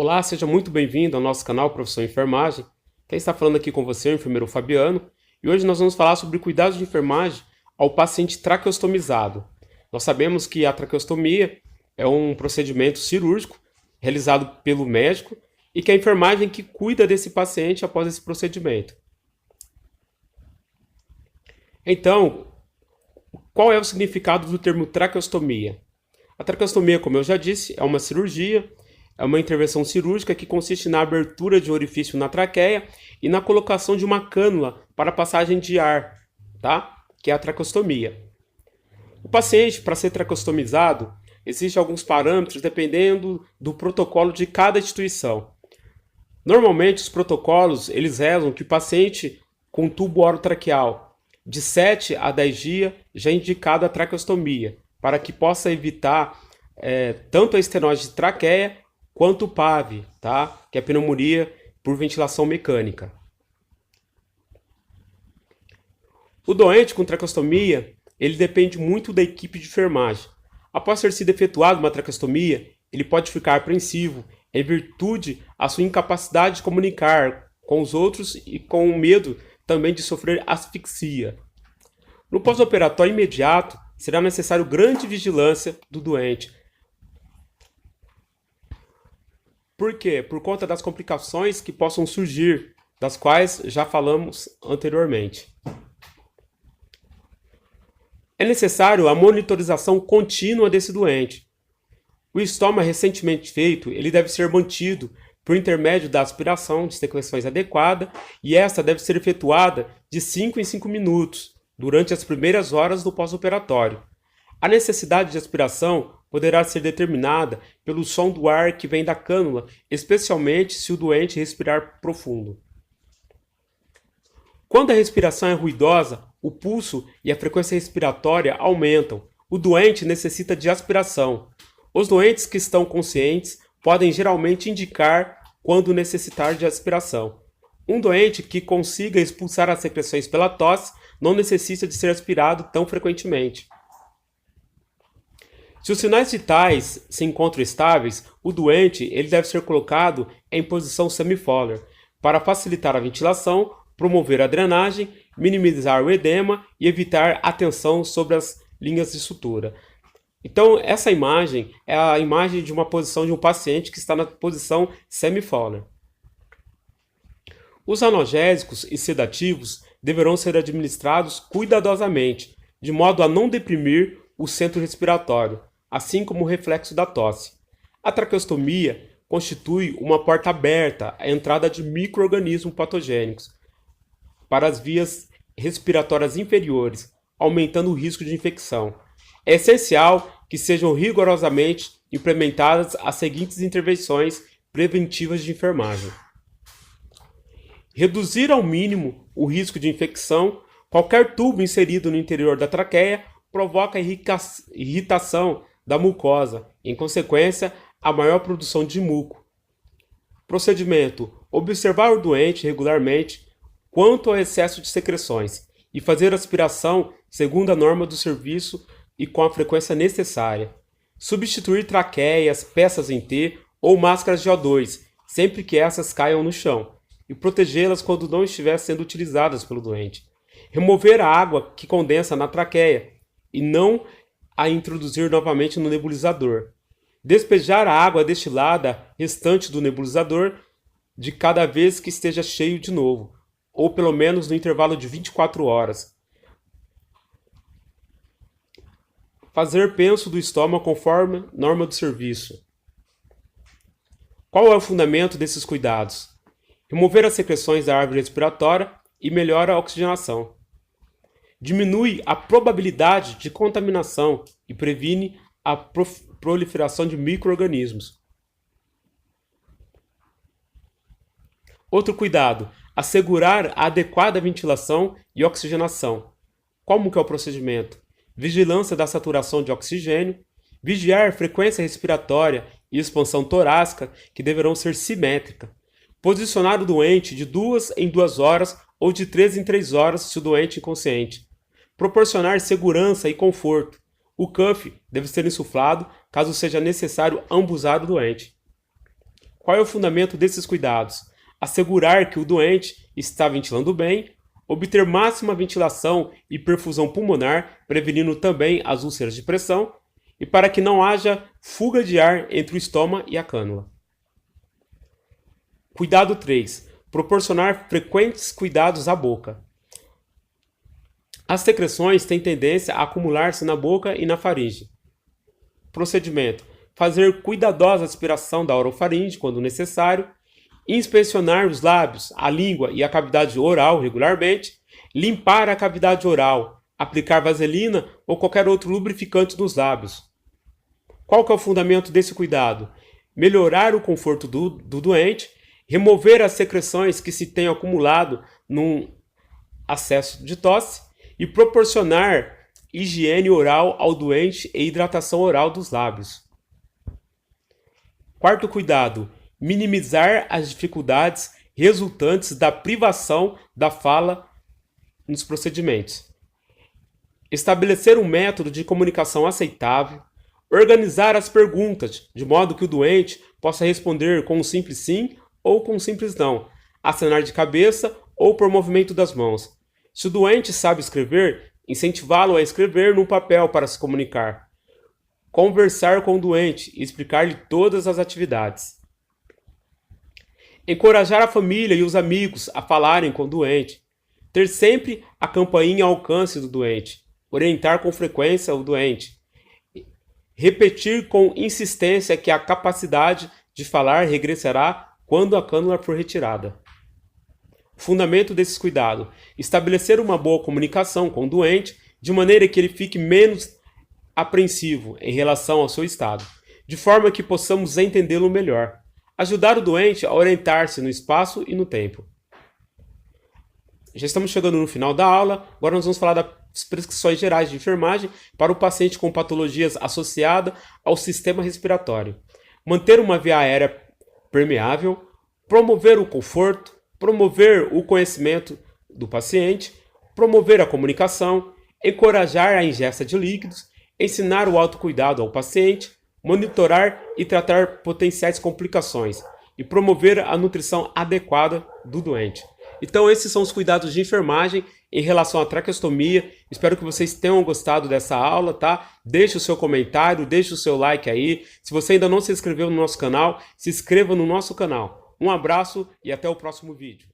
Olá, seja muito bem-vindo ao nosso canal Profissão Enfermagem. Quem está falando aqui com você é o enfermeiro Fabiano e hoje nós vamos falar sobre cuidados de enfermagem ao paciente traqueostomizado. Nós sabemos que a traqueostomia é um procedimento cirúrgico realizado pelo médico e que é a enfermagem que cuida desse paciente após esse procedimento. Então, qual é o significado do termo traqueostomia? A traqueostomia, como eu já disse, é uma cirurgia. É uma intervenção cirúrgica que consiste na abertura de um orifício na traqueia e na colocação de uma cânula para passagem de ar, tá? Que é a traqueostomia. O paciente, para ser traqueostomizado, existem alguns parâmetros dependendo do protocolo de cada instituição. Normalmente, os protocolos eles rezam que o paciente com tubo orotraqueal de 7 a 10 dias já é indicado a traqueostomia, para que possa evitar tanto a estenose de traqueia quanto o PAV, tá? Que é a pneumonia por ventilação mecânica. O doente com traqueostomia, ele depende muito da equipe de enfermagem. Após ter sido efetuada uma traqueostomia, ele pode ficar apreensivo em virtude da sua incapacidade de comunicar com os outros e com o medo também de sofrer asfixia. No pós-operatório imediato, será necessário grande vigilância do doente. Por quê? Por conta das complicações que possam surgir, das quais já falamos anteriormente. É necessário a monitorização contínua desse doente. O estoma recentemente feito, ele deve ser mantido por intermédio da aspiração de secreções adequada e esta deve ser efetuada de 5 em 5 minutos, durante as primeiras horas do pós-operatório. A necessidade de aspiração poderá ser determinada pelo som do ar que vem da cânula, especialmente se o doente respirar profundo. Quando a respiração é ruidosa, o pulso e a frequência respiratória aumentam. O doente necessita de aspiração. Os doentes que estão conscientes podem geralmente indicar quando necessitar de aspiração. Um doente que consiga expulsar as secreções pela tosse não necessita de ser aspirado tão frequentemente. Se os sinais vitais se encontram estáveis, o doente ele deve ser colocado em posição semi-Fowler para facilitar a ventilação, promover a drenagem, minimizar o edema e evitar a tensão sobre as linhas de sutura. Então, essa imagem é a imagem de uma posição de um paciente que está na posição semi-Fowler. Os analgésicos e sedativos deverão ser administrados cuidadosamente, de modo a não deprimir o centro respiratório, assim como o reflexo da tosse. A traqueostomia constitui uma porta aberta à entrada de micro-organismos patogênicos para as vias respiratórias inferiores, aumentando o risco de infecção. É essencial que sejam rigorosamente implementadas as seguintes intervenções preventivas de enfermagem. Reduzir ao mínimo o risco de infecção. Qualquer tubo inserido no interior da traqueia provoca irritação da mucosa, em consequência, a maior produção de muco. Procedimento: observar o doente regularmente quanto ao excesso de secreções e fazer aspiração segundo a norma do serviço e com a frequência necessária. Substituir traqueias, peças em T ou máscaras de O2, sempre que essas caiam no chão, e protegê-las quando não estiver sendo utilizadas pelo doente. Remover a água que condensa na traqueia e não a introduzir novamente no nebulizador. Despejar a água destilada restante do nebulizador de cada vez que esteja cheio de novo, ou pelo menos no intervalo de 24 horas. Fazer penso do estômago conforme norma do serviço. Qual é o fundamento desses cuidados? Remover as secreções da árvore respiratória e melhora a oxigenação. Diminui a probabilidade de contaminação e previne a proliferação de micro-organismos. Outro cuidado: assegurar a adequada ventilação e oxigenação. Como que é o procedimento? Vigilância da saturação de oxigênio, vigiar frequência respiratória e expansão torácica, que deverão ser simétricas. Posicionar o doente de 2 em 2 horas ou de 3 em 3 horas se o doente é inconsciente. Proporcionar segurança e conforto. O cuff deve ser insuflado caso seja necessário ambusar o doente. Qual é o fundamento desses cuidados? Assegurar que o doente está ventilando bem, obter máxima ventilação e perfusão pulmonar, prevenindo também as úlceras de pressão, e para que não haja fuga de ar entre o estômago e a cânula. Cuidado 3. Proporcionar frequentes cuidados à boca. As secreções têm tendência a acumular-se na boca e na faringe. Procedimento: fazer cuidadosa aspiração da orofaringe quando necessário, inspecionar os lábios, a língua e a cavidade oral regularmente, limpar a cavidade oral, aplicar vaselina ou qualquer outro lubrificante nos lábios. Qual que é o fundamento desse cuidado? Melhorar o conforto do doente, remover as secreções que se tenham acumulado num acesso de tosse e proporcionar higiene oral ao doente e hidratação oral dos lábios. Quarto cuidado: minimizar as dificuldades resultantes da privação da fala nos procedimentos. Estabelecer um método de comunicação aceitável, organizar as perguntas de modo que o doente possa responder com um simples sim ou com um simples não, acenar de cabeça ou por movimento das mãos. Se o doente sabe escrever, incentivá-lo a escrever no papel para se comunicar. Conversar com o doente e explicar-lhe todas as atividades. Encorajar a família e os amigos a falarem com o doente. Ter sempre a campainha ao alcance do doente. Orientar com frequência o doente. Repetir com insistência que a capacidade de falar regressará quando a cânula for retirada. Fundamento desses cuidados: estabelecer uma boa comunicação com o doente, de maneira que ele fique menos apreensivo em relação ao seu estado, de forma que possamos entendê-lo melhor. Ajudar o doente a orientar-se no espaço e no tempo. Já estamos chegando no final da aula, agora nós vamos falar das prescrições gerais de enfermagem para o paciente com patologias associadas ao sistema respiratório. Manter uma via aérea permeável, promover o conforto, promover o conhecimento do paciente, promover a comunicação, encorajar a ingesta de líquidos, ensinar o autocuidado ao paciente, monitorar e tratar potenciais complicações e promover a nutrição adequada do doente. Então esses são os cuidados de enfermagem em relação à traqueostomia. Espero que vocês tenham gostado dessa aula, tá? Deixe o seu comentário, deixe o seu like aí. Se você ainda não se inscreveu no nosso canal, se inscreva no nosso canal. Um abraço e até o próximo vídeo.